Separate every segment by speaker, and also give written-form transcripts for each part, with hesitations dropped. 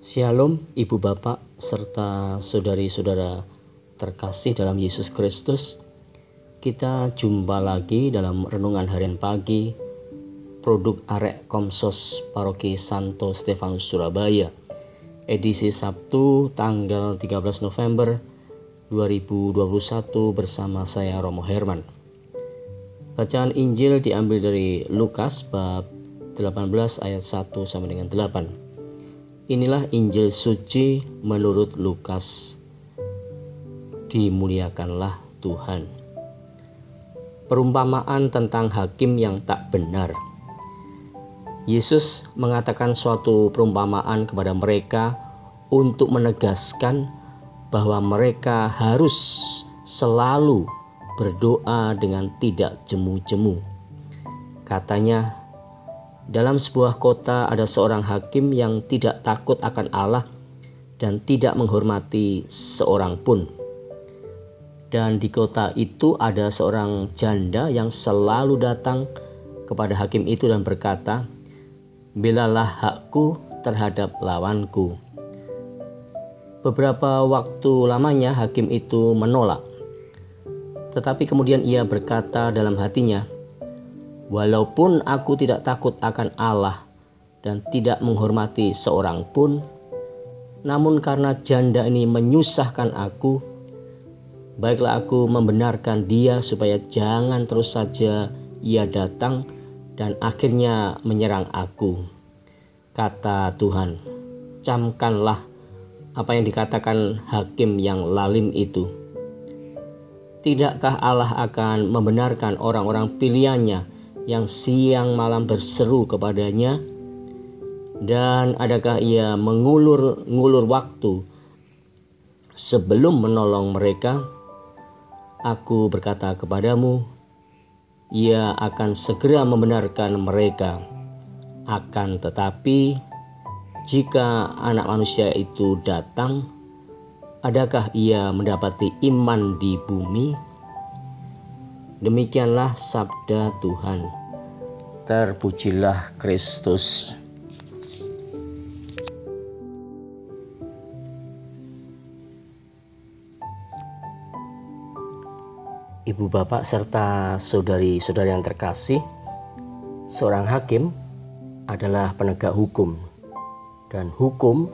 Speaker 1: Shalom Ibu Bapak serta saudari-saudara terkasih dalam Yesus Kristus. Kita jumpa lagi dalam renungan harian pagi produk Arek Komsos Paroki Santo Stefanus Surabaya, edisi Sabtu tanggal 13 November 2021 bersama saya Romo Herman. Bacaan Injil diambil dari Lukas bab 18 ayat 1 sampai dengan 8. Inilah Injil suci menurut Lukas. Dimuliakanlah Tuhan. Perumpamaan tentang hakim yang tak benar. Yesus mengatakan suatu perumpamaan kepada mereka untuk menegaskan bahwa mereka harus selalu berdoa dengan tidak jemu-jemu. Katanya, dalam sebuah kota ada seorang hakim yang tidak takut akan Allah dan tidak menghormati seorang pun. Dan di kota itu ada seorang janda yang selalu datang kepada hakim itu dan berkata, "Belalah hakku terhadap lawanku." Beberapa waktu lamanya hakim itu menolak. Tetapi kemudian ia berkata dalam hatinya, "Walaupun aku tidak takut akan Allah dan tidak menghormati seorang pun, namun karena janda ini menyusahkan aku, baiklah aku membenarkan dia supaya jangan terus saja ia datang dan akhirnya menyerang aku." Kata Tuhan, "Camkanlah apa yang dikatakan hakim yang lalim itu. Tidakkah Allah akan membenarkan orang-orang pilihannya yang siang malam berseru kepadanya? Dan adakah ia mengulur waktu sebelum menolong mereka? Aku berkata kepadamu, ia akan segera membenarkan mereka. Akan tetapi, jika Anak Manusia itu datang, adakah ia mendapati iman di bumi?" Demikianlah sabda Tuhan. Terpujilah Kristus. Ibu bapak serta saudari-saudari yang terkasih, seorang hakim adalah penegak hukum, dan hukum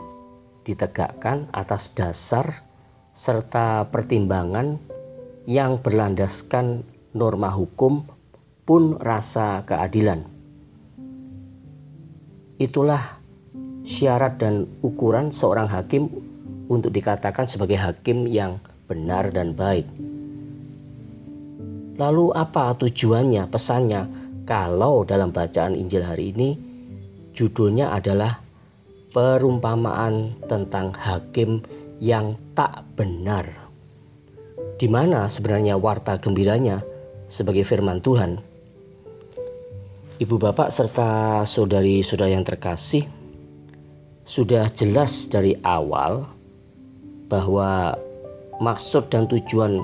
Speaker 1: ditegakkan atas dasar serta pertimbangan yang berlandaskan norma hukum pun rasa keadilan. Itulah syarat dan ukuran seorang hakim untuk dikatakan sebagai hakim yang benar dan baik. Lalu apa tujuannya, pesannya, kalau dalam bacaan Injil hari ini judulnya adalah perumpamaan tentang hakim yang tak benar? Di mana sebenarnya warta gembiranya sebagai firman Tuhan? Ibu bapak serta saudari-saudari yang terkasih, sudah jelas dari awal bahwa maksud dan tujuan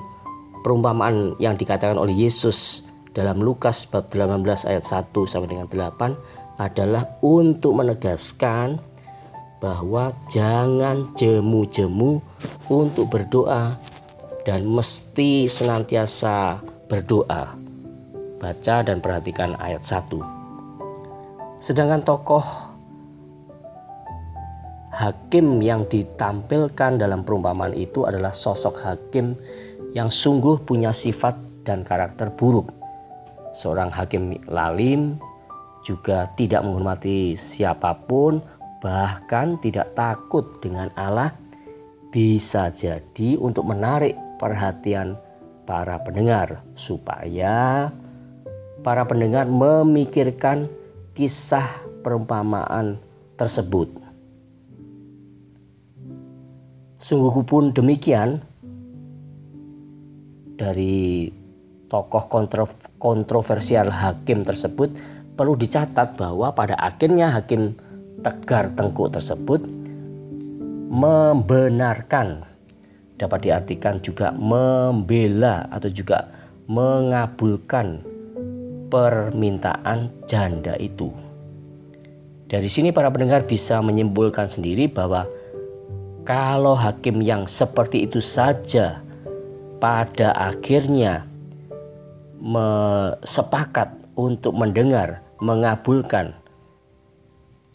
Speaker 1: perumpamaan yang dikatakan oleh Yesus dalam Lukas bab 18 ayat 1 sampai dengan 8 adalah untuk menegaskan bahwa jangan jemu-jemu untuk berdoa dan mesti senantiasa berdoa. Baca dan perhatikan ayat 1. Sedangkan tokoh hakim yang ditampilkan dalam perumpamaan itu adalah sosok hakim yang sungguh punya sifat dan karakter buruk. Seorang hakim lalim, juga tidak menghormati siapapun, bahkan tidak takut dengan Allah, bisa jadi untuk menarik perhatian para pendengar supaya para pendengar memikirkan kisah perumpamaan tersebut. Sungguh pun demikian, dari tokoh kontroversial hakim tersebut perlu dicatat bahwa pada akhirnya hakim tegar tengkuk tersebut membenarkan, dapat diartikan juga membela atau juga mengabulkan permintaan janda itu. Dari sini para pendengar bisa menyimpulkan sendiri bahwa kalau hakim yang seperti itu saja pada akhirnya sepakat untuk mendengar, mengabulkan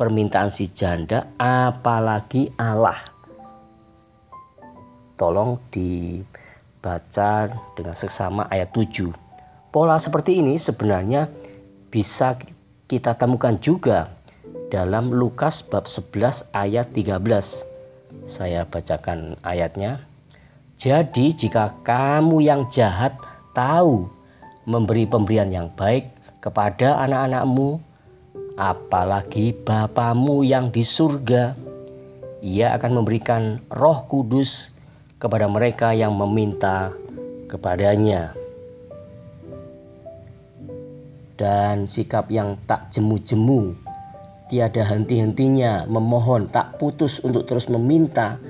Speaker 1: permintaan si janda, apalagi Allah. Tolong dibaca dengan seksama ayat 7. Pola seperti ini sebenarnya bisa kita temukan juga dalam Lukas bab 11 ayat 13. Saya bacakan ayatnya. Jadi jika kamu yang jahat tahu memberi pemberian yang baik kepada anak-anakmu, apalagi Bapamu yang di surga, Ia akan memberikan Roh Kudus kepada mereka yang meminta kepadanya. Dan sikap yang tak jemu-jemu, tiada henti-hentinya memohon, tak putus untuk terus meminta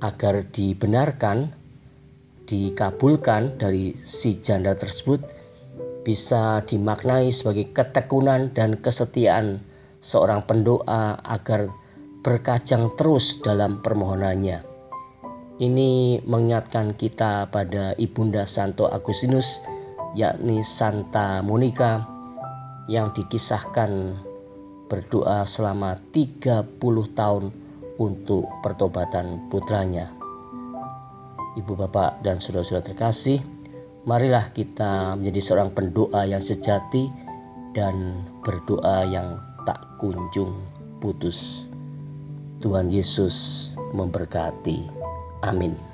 Speaker 1: agar dibenarkan, dikabulkan dari si janda tersebut, bisa dimaknai sebagai ketekunan dan kesetiaan seorang pendoa agar berkajang terus dalam permohonannya. Ini mengingatkan kita pada Ibunda Santo Agustinus, yakni Santa Monica, yang dikisahkan berdoa selama 30 tahun untuk pertobatan putranya. Ibu, bapak, dan saudara-saudara terkasih, marilah kita menjadi seorang pendoa yang sejati dan berdoa yang tak kunjung putus. Tuhan Yesus memberkati. Amin.